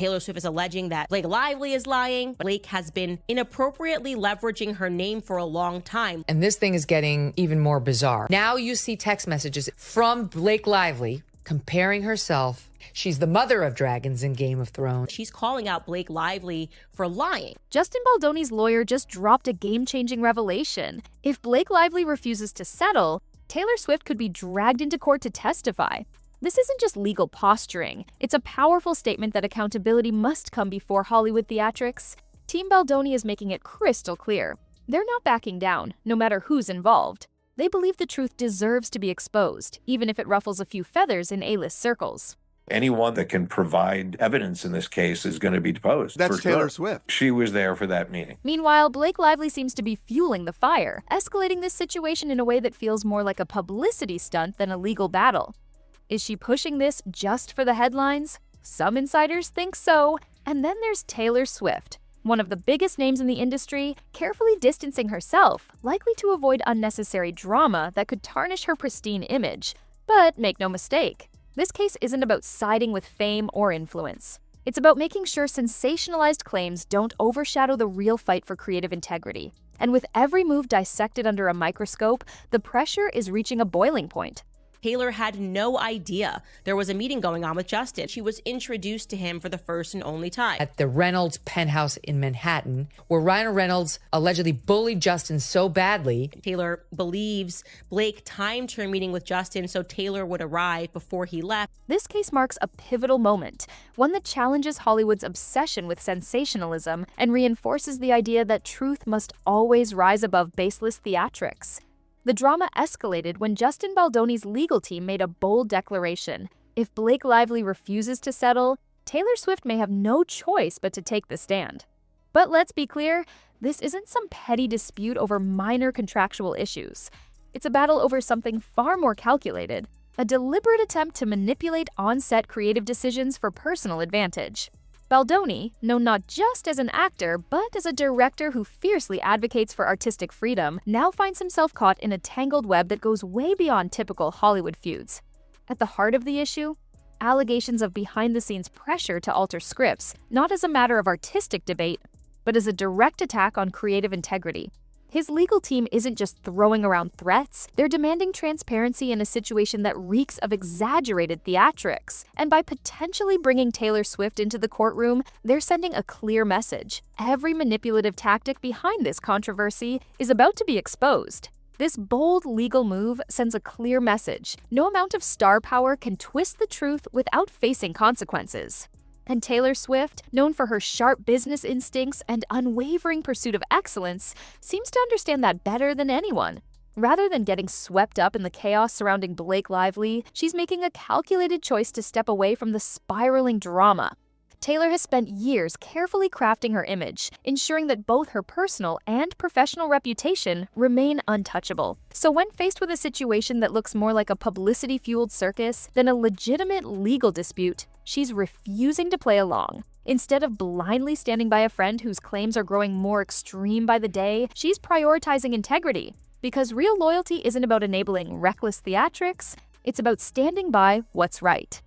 Taylor Swift is alleging that Blake Lively is lying. Blake has been inappropriately leveraging her name for a long time. And this thing is getting even more bizarre. Now you see text messages from Blake Lively comparing herself. She's the mother of dragons in Game of Thrones. She's calling out Blake Lively for lying. Justin Baldoni's lawyer just dropped a game-changing revelation. If Blake Lively refuses to settle, Taylor Swift could be dragged into court to testify. This isn't just legal posturing. It's a powerful statement that accountability must come before Hollywood theatrics. Team Baldoni is making it crystal clear. They're not backing down, no matter who's involved. They believe the truth deserves to be exposed, even if it ruffles a few feathers in A-list circles. Anyone that can provide evidence in this case is going to be deposed. That's Taylor Swift. She was there for that meeting. Meanwhile, Blake Lively seems to be fueling the fire, escalating this situation in a way that feels more like a publicity stunt than a legal battle. Is she pushing this just for the headlines? Some insiders think so. And then there's Taylor Swift, one of the biggest names in the industry, carefully distancing herself, likely to avoid unnecessary drama that could tarnish her pristine image. But make no mistake, this case isn't about siding with fame or influence. It's about making sure sensationalized claims don't overshadow the real fight for creative integrity. And with every move dissected under a microscope, the pressure is reaching a boiling point. Taylor had no idea there was a meeting going on with Justin. She was introduced to him for the first and only time at the Reynolds penthouse in Manhattan, where Ryan Reynolds allegedly bullied Justin so badly. Taylor believes Blake timed her meeting with Justin so Taylor would arrive before he left. This case marks a pivotal moment, one that challenges Hollywood's obsession with sensationalism and reinforces the idea that truth must always rise above baseless theatrics. The drama escalated when Justin Baldoni's legal team made a bold declaration. If Blake Lively refuses to settle, Taylor Swift may have no choice but to take the stand. But let's be clear, this isn't some petty dispute over minor contractual issues. It's a battle over something far more calculated, a deliberate attempt to manipulate on-set creative decisions for personal advantage. Baldoni, known not just as an actor, but as a director who fiercely advocates for artistic freedom, now finds himself caught in a tangled web that goes way beyond typical Hollywood feuds. At the heart of the issue, allegations of behind-the-scenes pressure to alter scripts, not as a matter of artistic debate, but as a direct attack on creative integrity. His legal team isn't just throwing around threats, they're demanding transparency in a situation that reeks of exaggerated theatrics. And by potentially bringing Taylor Swift into the courtroom, they're sending a clear message. Every manipulative tactic behind this controversy is about to be exposed. This bold legal move sends a clear message. No amount of star power can twist the truth without facing consequences. And Taylor Swift, known for her sharp business instincts and unwavering pursuit of excellence, seems to understand that better than anyone. Rather than getting swept up in the chaos surrounding Blake Lively, she's making a calculated choice to step away from the spiraling drama. Taylor has spent years carefully crafting her image, ensuring that both her personal and professional reputation remain untouchable. So when faced with a situation that looks more like a publicity-fueled circus than a legitimate legal dispute, she's refusing to play along. Instead of blindly standing by a friend whose claims are growing more extreme by the day, she's prioritizing integrity. Because real loyalty isn't about enabling reckless theatrics, it's about standing by what's right.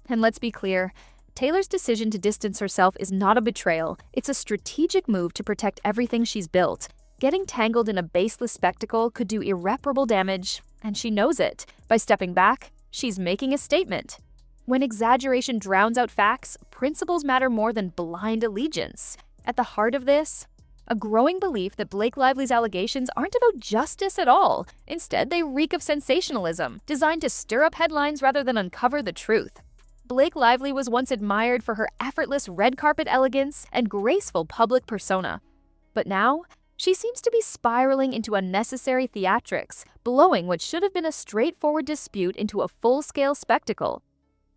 And let's be clear, Taylor's decision to distance herself is not a betrayal, it's a strategic move to protect everything she's built. Getting tangled in a baseless spectacle could do irreparable damage, and she knows it. By stepping back, she's making a statement. When exaggeration drowns out facts, principles matter more than blind allegiance. At the heart of this, a growing belief that Blake Lively's allegations aren't about justice at all. Instead, they reek of sensationalism, designed to stir up headlines rather than uncover the truth. Blake Lively was once admired for her effortless red carpet elegance and graceful public persona. But now, she seems to be spiraling into unnecessary theatrics, blowing what should have been a straightforward dispute into a full-scale spectacle.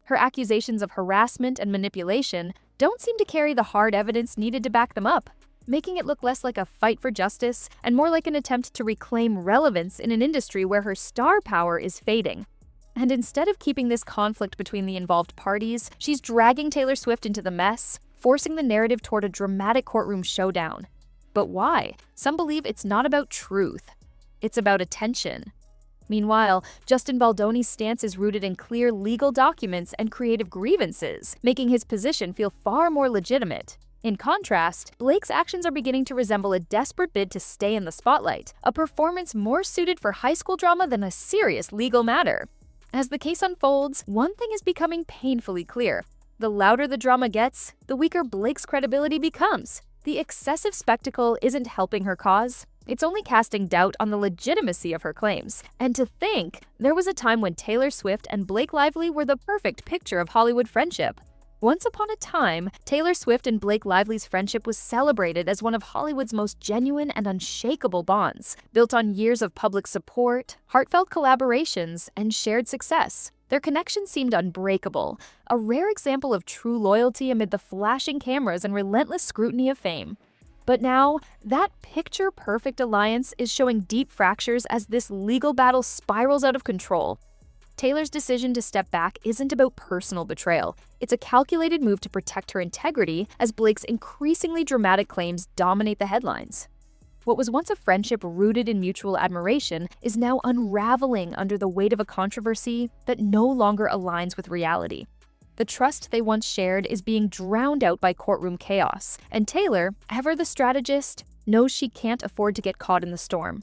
Her accusations of harassment and manipulation don't seem to carry the hard evidence needed to back them up, making it look less like a fight for justice and more like an attempt to reclaim relevance in an industry where her star power is fading. And instead of keeping this conflict between the involved parties, she's dragging Taylor Swift into the mess, forcing the narrative toward a dramatic courtroom showdown. But why? Some believe it's not about truth. It's about attention. Meanwhile, Justin Baldoni's stance is rooted in clear legal documents and creative grievances, making his position feel far more legitimate. In contrast, Blake's actions are beginning to resemble a desperate bid to stay in the spotlight, a performance more suited for high school drama than a serious legal matter. As the case unfolds, one thing is becoming painfully clear. The louder the drama gets, the weaker Blake's credibility becomes. The excessive spectacle isn't helping her cause. It's only casting doubt on the legitimacy of her claims. And to think, there was a time when Taylor Swift and Blake Lively were the perfect picture of Hollywood friendship. Once upon a time, Taylor Swift and Blake Lively's friendship was celebrated as one of Hollywood's most genuine and unshakable bonds, built on years of public support, heartfelt collaborations, and shared success. Their connection seemed unbreakable, a rare example of true loyalty amid the flashing cameras and relentless scrutiny of fame. But now, that picture-perfect alliance is showing deep fractures as this legal battle spirals out of control. Taylor's decision to step back isn't about personal betrayal. It's a calculated move to protect her integrity as Blake's increasingly dramatic claims dominate the headlines. What was once a friendship rooted in mutual admiration is now unraveling under the weight of a controversy that no longer aligns with reality. The trust they once shared is being drowned out by courtroom chaos, and Taylor, ever the strategist, knows she can't afford to get caught in the storm.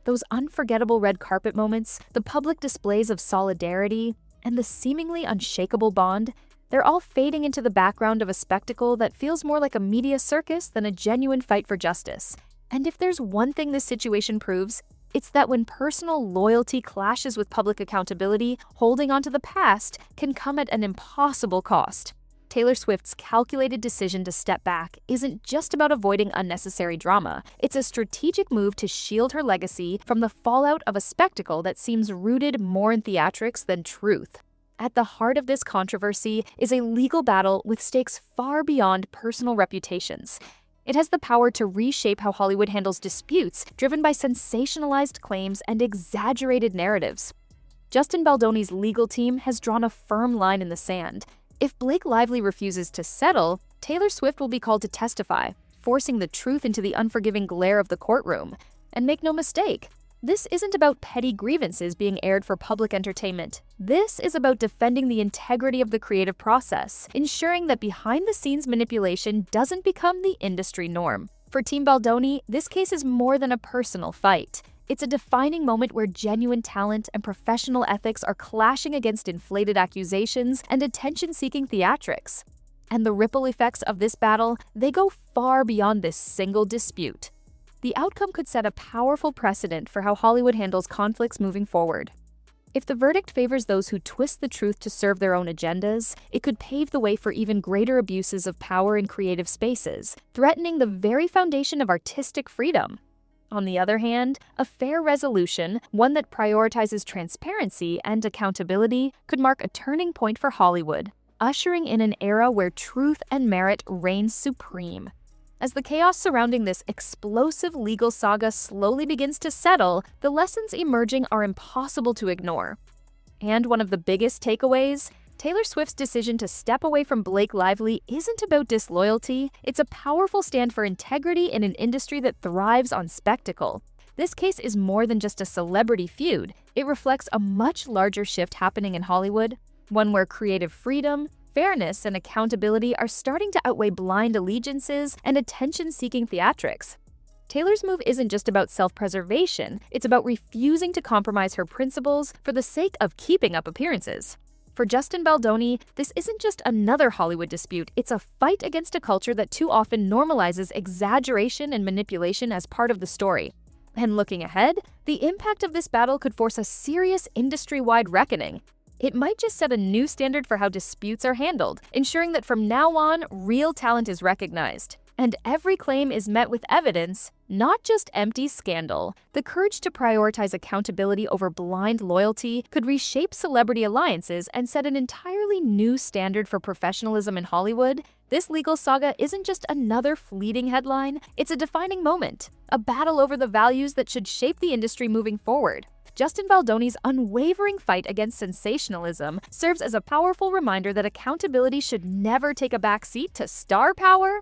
Those unforgettable red carpet moments, the public displays of solidarity, and the seemingly unshakable bond, they're all fading into the background of a spectacle that feels more like a media circus than a genuine fight for justice. And if there's one thing this situation proves, it's that when personal loyalty clashes with public accountability, holding onto the past can come at an impossible cost. Taylor Swift's calculated decision to step back isn't just about avoiding unnecessary drama. It's a strategic move to shield her legacy from the fallout of a spectacle that seems rooted more in theatrics than truth. At the heart of this controversy is a legal battle with stakes far beyond personal reputations. It has the power to reshape how Hollywood handles disputes driven by sensationalized claims and exaggerated narratives. Justin Baldoni's legal team has drawn a firm line in the sand. If Blake Lively refuses to settle, Taylor Swift will be called to testify, forcing the truth into the unforgiving glare of the courtroom. And make no mistake, this isn't about petty grievances being aired for public entertainment. This is about defending the integrity of the creative process, ensuring that behind-the-scenes manipulation doesn't become the industry norm. For Team Baldoni, this case is more than a personal fight. It's a defining moment where genuine talent and professional ethics are clashing against inflated accusations and attention-seeking theatrics. And the ripple effects of this battle, they go far beyond this single dispute. The outcome could set a powerful precedent for how Hollywood handles conflicts moving forward. If the verdict favors those who twist the truth to serve their own agendas, it could pave the way for even greater abuses of power in creative spaces, threatening the very foundation of artistic freedom. On the other hand, a fair resolution, one that prioritizes transparency and accountability, could mark a turning point for Hollywood, ushering in an era where truth and merit reign supreme. As the chaos surrounding this explosive legal saga slowly begins to settle, the lessons emerging are impossible to ignore. And one of the biggest takeaways, Taylor Swift's decision to step away from Blake Lively isn't about disloyalty, it's a powerful stand for integrity in an industry that thrives on spectacle. This case is more than just a celebrity feud, it reflects a much larger shift happening in Hollywood, one where creative freedom, fairness, and accountability are starting to outweigh blind allegiances and attention-seeking theatrics. Taylor's move isn't just about self-preservation, it's about refusing to compromise her principles for the sake of keeping up appearances. For Justin Baldoni, this isn't just another Hollywood dispute, it's a fight against a culture that too often normalizes exaggeration and manipulation as part of the story. And looking ahead, the impact of this battle could force a serious industry-wide reckoning. It might just set a new standard for how disputes are handled, ensuring that from now on, real talent is recognized. And every claim is met with evidence, not just empty scandal. The courage to prioritize accountability over blind loyalty could reshape celebrity alliances and set an entirely new standard for professionalism in Hollywood. This legal saga isn't just another fleeting headline, it's a defining moment, a battle over the values that should shape the industry moving forward. Justin Baldoni's unwavering fight against sensationalism serves as a powerful reminder that accountability should never take a backseat to star power.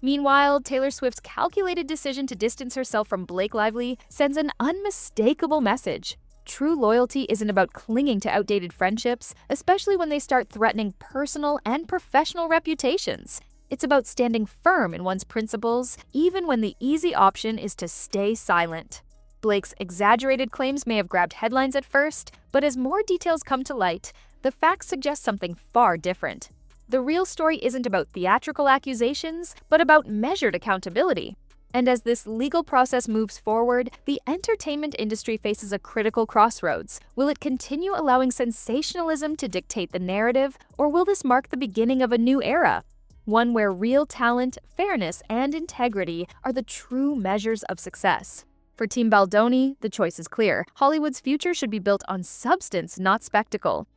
Meanwhile, Taylor Swift's calculated decision to distance herself from Blake Lively sends an unmistakable message. True loyalty isn't about clinging to outdated friendships, especially when they start threatening personal and professional reputations. It's about standing firm in one's principles, even when the easy option is to stay silent. Blake's exaggerated claims may have grabbed headlines at first, but as more details come to light, the facts suggest something far different. The real story isn't about theatrical accusations, but about measured accountability. And as this legal process moves forward, the entertainment industry faces a critical crossroads. Will it continue allowing sensationalism to dictate the narrative, or will this mark the beginning of a new era? One where real talent, fairness, and integrity are the true measures of success. For Team Baldoni, the choice is clear. Hollywood's future should be built on substance, not spectacle.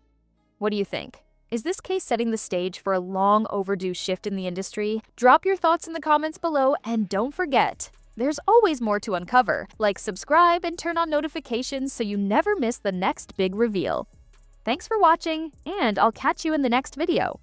What do you think? Is this case setting the stage for a long overdue shift in the industry? Drop your thoughts in the comments below, and don't forget, there's always more to uncover. Like, subscribe, and turn on notifications so you never miss the next big reveal. Thanks for watching, and I'll catch you in the next video.